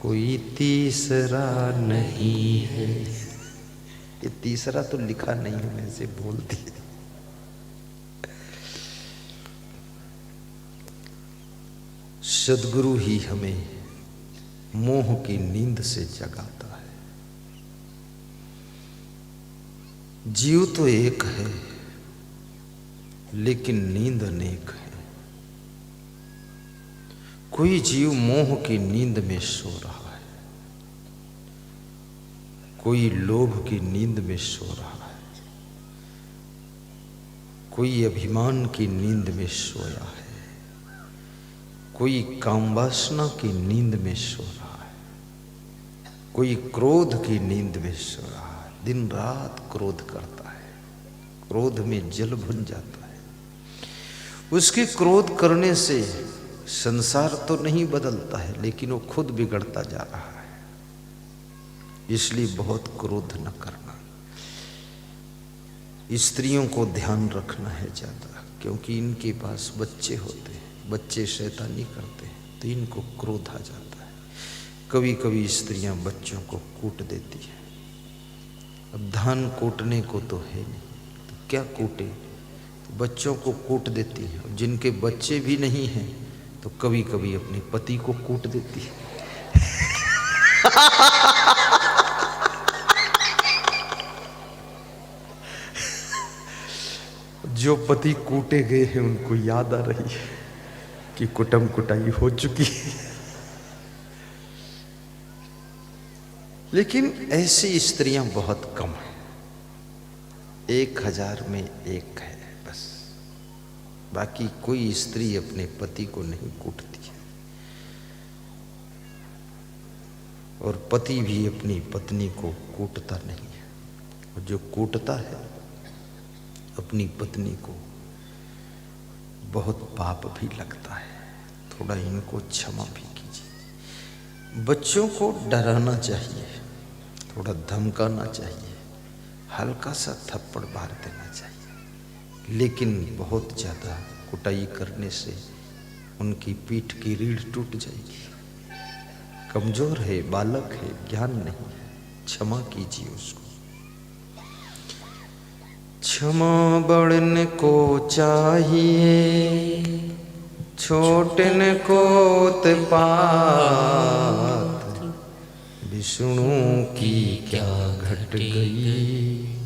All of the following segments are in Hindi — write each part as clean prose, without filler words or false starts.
कोई तीसरा नहीं है। ये तीसरा तो लिखा नहीं है, मैं से बोल दिया। सद्गुरु ही हमें मोह की नींद से जगाता है। जीव तो एक है लेकिन नींद अनेक है। कोई जीव मोह की नींद में सो रहा है, कोई लोभ की नींद में सो रहा है, कोई अभिमान की नींद में सोया है, कोई कामवासना की नींद में सो रहा है, कोई क्रोध की नींद में सो रहा है। दिन रात क्रोध करता है, क्रोध में जल भुन जाता है। उसके क्रोध करने से संसार तो नहीं बदलता है, लेकिन वो खुद बिगड़ता जा रहा है। इसलिए बहुत क्रोध न करना। स्त्रियों को ध्यान रखना है ज्यादा, क्योंकि इनके पास बच्चे होते हैं, बच्चे शैतानी करते हैं तो इनको क्रोध आ जाता है। कभी कभी स्त्रियां बच्चों को कूट देती है। अब धान कूटने को तो है नहीं, तो क्या कूटे, तो बच्चों को कूट देती है। जिनके बच्चे भी नहीं हैं तो कभी कभी अपने पति को कूट देती है। जो पति कूटे गए हैं उनको याद आ रही है कि कुटम कुटाई हो चुकी है। लेकिन ऐसी स्त्रियां बहुत कम हैं, 1000 में एक है बस। बाकी कोई स्त्री अपने पति को नहीं कूटती है, और पति भी अपनी पत्नी को कूटता नहीं है। और जो कूटता है अपनी पत्नी को, बहुत पाप भी लगता है। थोड़ा इनको क्षमा भी कीजिए। बच्चों को डराना चाहिए, थोड़ा धमकाना चाहिए, हल्का सा थप्पड़ मार देना चाहिए। लेकिन बहुत ज़्यादा कुटाई करने से उनकी पीठ की रीढ़ टूट जाएगी। कमज़ोर है, बालक है, ज्ञान नहीं है, क्षमा कीजिए उसको। क्षमा बड़न को चाहिए, छोटन को उत्पात। विष्णु की क्या घट गई,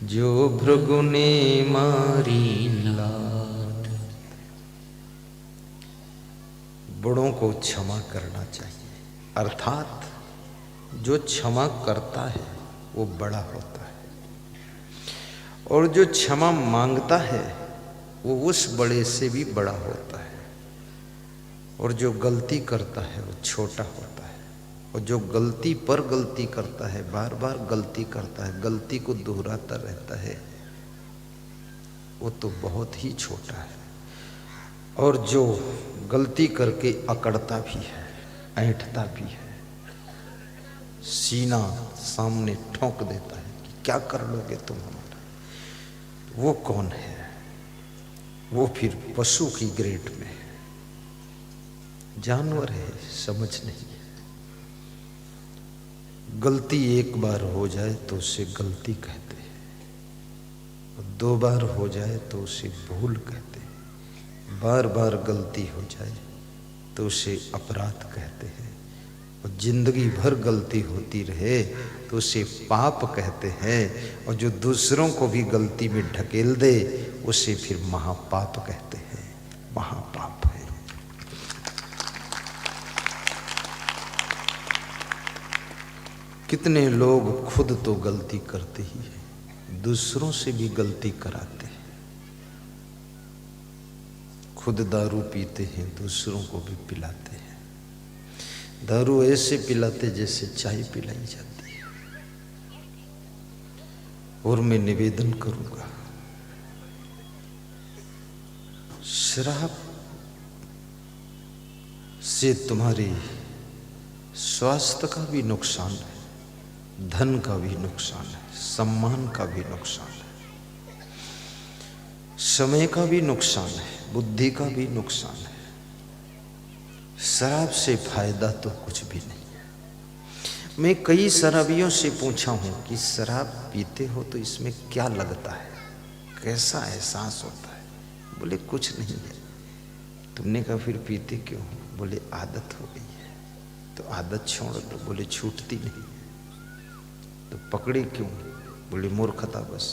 जो भृगु ने मारी लाट। बड़ों को क्षमा करना चाहिए, अर्थात जो क्षमा करता है वो बड़ा होता है, और जो क्षमा मांगता है वो उस बड़े से भी बड़ा होता है, और जो गलती करता है वो छोटा होता है। और जो गलती पर गलती करता है, बार बार गलती करता है, गलती को दोहराता रहता है, वो तो बहुत ही छोटा है। और जो गलती करके अकड़ता भी है, ऐंठता भी है, सीना सामने ठोंक देता है कि क्या कर लोगे तुम हमारा, वो कौन है? वो फिर पशु की ग्रेड में है, जानवर है, समझ नहीं है। गलती एक बार हो जाए तो उसे गलती कहते हैं, और 2 बार हो जाए तो उसे भूल कहते हैं, बार बार गलती हो जाए तो उसे अपराध कहते हैं, और जिंदगी भर गलती होती रहे तो उसे पाप कहते हैं, और जो दूसरों को भी गलती में ढकेल दे उसे फिर महापाप कहते हैं, महापाप है। कितने लोग खुद तो गलती करते ही हैं, दूसरों से भी गलती कराते हैं। खुद दारू पीते हैं, दूसरों को भी पिलाते हैं। दारू ऐसे पिलाते जैसे चाय पिलाई जाती है। और मैं निवेदन करूंगा, शराब से तुम्हारे स्वास्थ्य का भी नुकसान है, धन का भी नुकसान है, सम्मान का भी नुकसान है, समय का भी नुकसान है, बुद्धि का भी नुकसान है। शराब से फायदा तो कुछ भी नहीं है। मैं कई शराबियों से पूछा हूं कि शराब पीते हो तो इसमें क्या लगता है, कैसा एहसास होता है? बोले कुछ नहीं है। तुमने कहा फिर पीते क्यों हो? बोले आदत हो गई है। तो आदत छोड़ दो। बोले छूटती नहीं। तो पकड़े क्यों? बोले मूर्खता बस।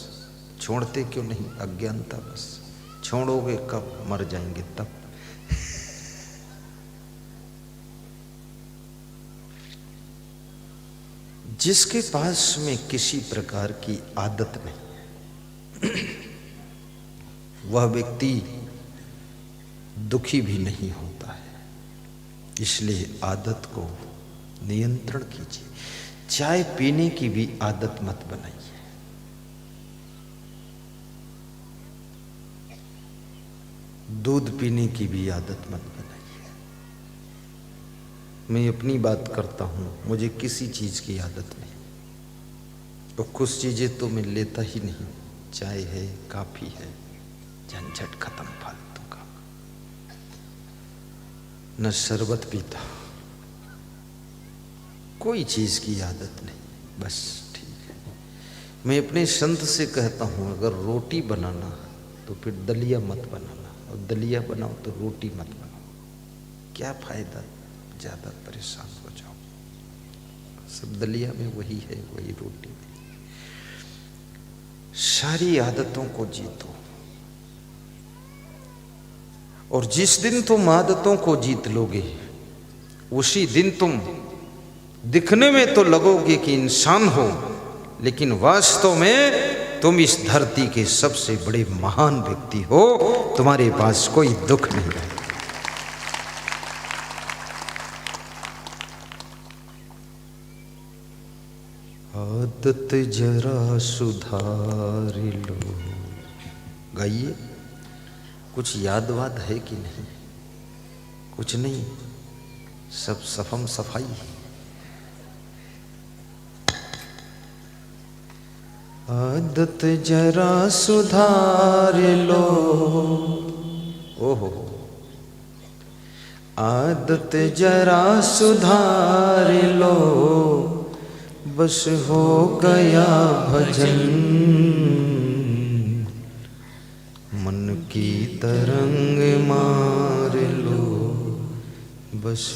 छोड़ते क्यों नहीं? अज्ञानता बस। छोड़ोगे कब? मर जाएंगे तब। जिसके पास में किसी प्रकार की आदत नहीं, वह व्यक्ति दुखी भी नहीं होता है। इसलिए आदत को नियंत्रण कीजिए। चाय पीने की भी आदत मत बनाइए। दूध पीने की भी आदत मत बनाइए। मैं अपनी बात करता हूं, मुझे किसी चीज की आदत नहीं। तो कुछ चीजें तो मैं लेता ही नहीं। चाय है, काफी है, झंझट खत्म फालतू का। न शरबत पीता, कोई चीज की आदत नहीं, बस ठीक है। मैं अपने संत से कहता हूं, अगर रोटी बनाना तो फिर दलिया मत बनाना, और दलिया बनाओ तो रोटी मत बनाओ। क्या फायदा, ज्यादा परेशान हो जाओ। सब दलिया में वही है, वही रोटी में। सारी आदतों को जीतो, और जिस दिन तुम आदतों को जीत लोगे उसी दिन तुम दिखने में तो लगोगे कि इंसान हो, लेकिन वास्तव में तुम इस धरती के सबसे बड़े महान व्यक्ति हो। तुम्हारे पास कोई दुख नहीं रहेगा। आदत जरा सुधार लो। गाइए। कुछ याद वाद है कि नहीं? कुछ नहीं, सब सफम सफाई। आदत जरा सुधार लो। ओहो। आदत जरा सुधार लो, बस हो गया भजन। मन की तरंग मार लो, बस